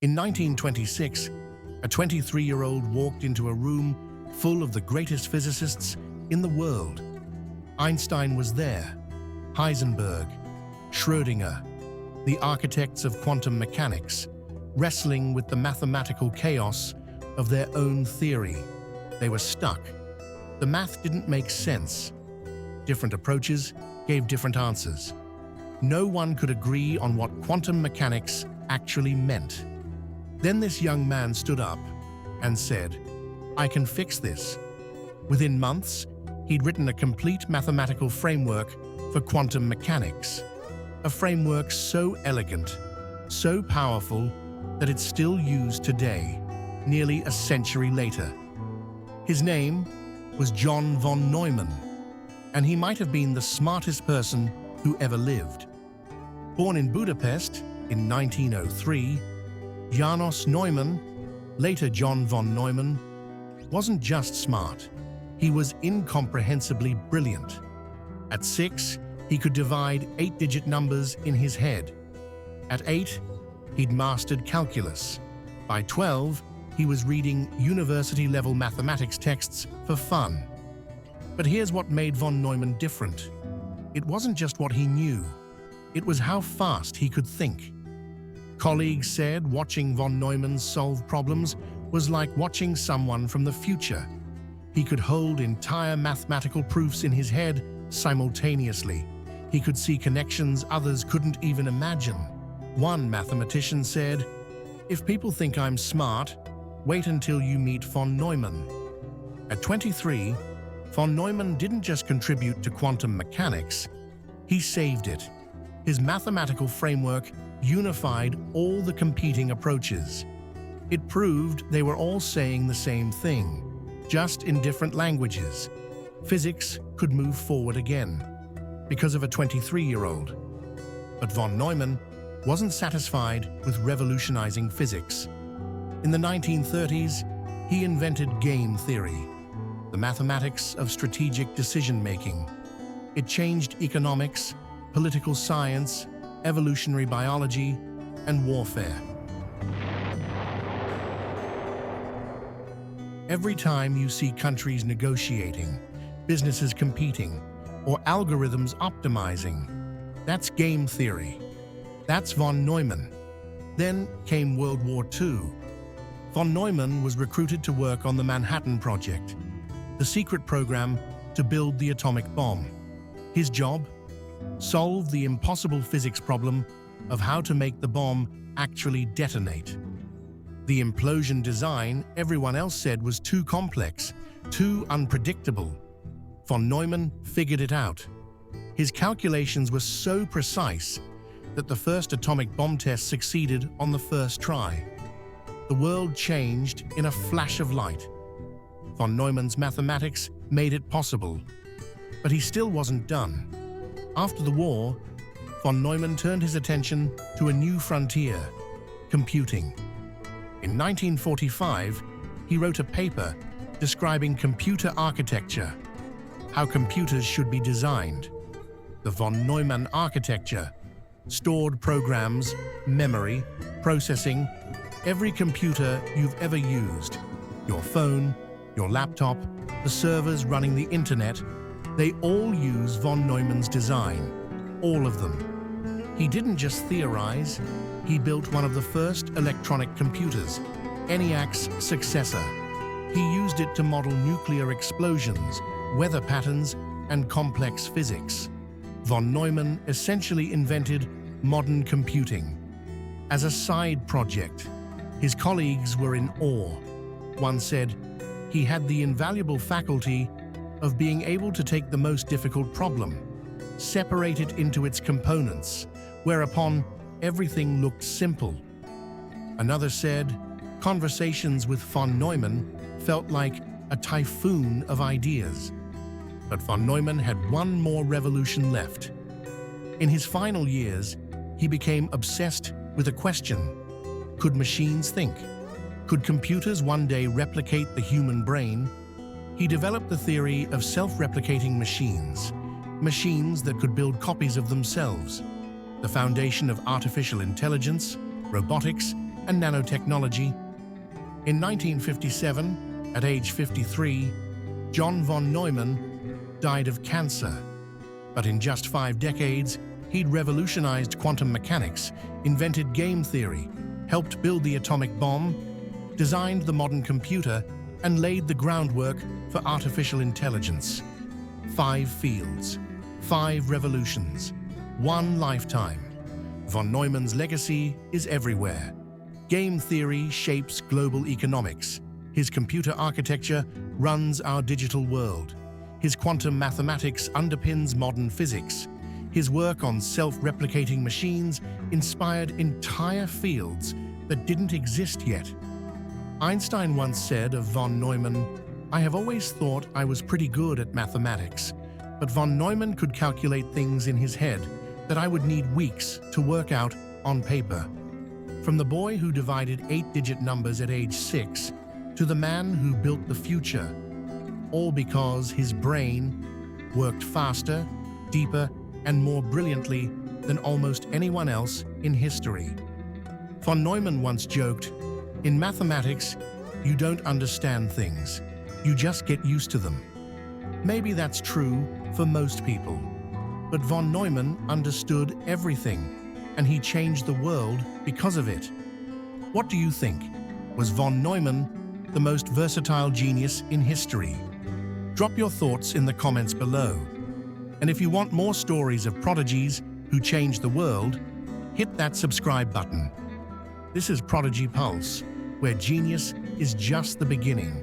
In 1926, a 23-year-old walked into a room full of the greatest physicists in the world. Einstein was there, Heisenberg, Schrödinger, the architects of quantum mechanics, wrestling with the mathematical chaos of their own theory. They were stuck. The math didn't make sense. Different approaches gave different answers. No one could agree on what quantum mechanics actually meant. Then this young man stood up and said, "I can fix this." Within months, he'd written a complete mathematical framework for quantum mechanics. A framework so elegant, so powerful, that it's still used today, nearly a century later. His name was John von Neumann, and he might have been the smartest person who ever lived. Born in Budapest in 1903, János Neumann, later John von Neumann, wasn't just smart. He was incomprehensibly brilliant. At 6, he could divide 8-digit numbers in his head. At 8, he'd mastered calculus. By 12, he was reading university-level mathematics texts for fun. But here's what made von Neumann different. It wasn't just what he knew. It was how fast he could think. Colleagues said watching von Neumann solve problems was like watching someone from the future. He could hold entire mathematical proofs in his head simultaneously. He could see connections others couldn't even imagine. One mathematician said, "If people think I'm smart, wait until you meet von Neumann." At 23, von Neumann didn't just contribute to quantum mechanics, he saved it. His mathematical framework unified all the competing approaches. It proved they were all saying the same thing, just in different languages. Physics could move forward again, because of a 23-year-old. But von Neumann wasn't satisfied with revolutionizing physics. In the 1930s, he invented game theory, the mathematics of strategic decision-making. It changed economics, political science, evolutionary biology, and warfare. Every time you see countries negotiating, businesses competing, or algorithms optimizing, that's game theory. That's von Neumann. Then came World War II. Von Neumann was recruited to work on the Manhattan Project, the secret program to build the atomic bomb. His job? Solve the impossible physics problem of how to make the bomb actually detonate. The implosion design, everyone else said, was too complex, too unpredictable. Von Neumann figured it out. His calculations were so precise that the first atomic bomb test succeeded on the first try. The world changed in a flash of light. Von Neumann's mathematics made it possible. But he still wasn't done. After the war, von Neumann turned his attention to a new frontier, computing. In 1945, he wrote a paper describing computer architecture, how computers should be designed. The von Neumann architecture, stored programs, memory, processing, every computer you've ever used, your phone, your laptop, the servers running the internet, they all use von Neumann's design, all of them. He didn't just theorize, he built one of the first electronic computers, ENIAC's successor. He used it to model nuclear explosions, weather patterns, and complex physics. Von Neumann essentially invented modern computing. As a side project, his colleagues were in awe. One said, he had the invaluable faculty of being able to take the most difficult problem, separate it into its components, whereupon everything looked simple. Another said, conversations with von Neumann felt like a typhoon of ideas. But von Neumann had one more revolution left. In his final years, he became obsessed with a question. Could machines think? Could computers one day replicate the human brain? He developed the theory of self-replicating machines, machines that could build copies of themselves, the foundation of artificial intelligence, robotics, and nanotechnology. In 1957, at age 53, John von Neumann died of cancer. But in just 5 decades, he'd revolutionized quantum mechanics, invented game theory, helped build the atomic bomb, designed the modern computer, and laid the groundwork for artificial intelligence. 5 fields, 5 revolutions, 1 lifetime. Von Neumann's legacy is everywhere. Game theory shapes global economics. His computer architecture runs our digital world. His quantum mathematics underpins modern physics. His work on self-replicating machines inspired entire fields that didn't exist yet. Einstein once said of von Neumann, "I have always thought I was pretty good at mathematics, but von Neumann could calculate things in his head that I would need weeks to work out on paper." From the boy who divided 8-digit numbers at age 6 to the man who built the future, all because his brain worked faster, deeper, and more brilliantly than almost anyone else in history. Von Neumann once joked, "In mathematics, you don't understand things. You just get used to them." Maybe that's true for most people. But von Neumann understood everything, and he changed the world because of it. What do you think? Was von Neumann the most versatile genius in history? Drop your thoughts in the comments below. And if you want more stories of prodigies who changed the world, hit that subscribe button. This is Prodigy Pulse, where genius is just the beginning.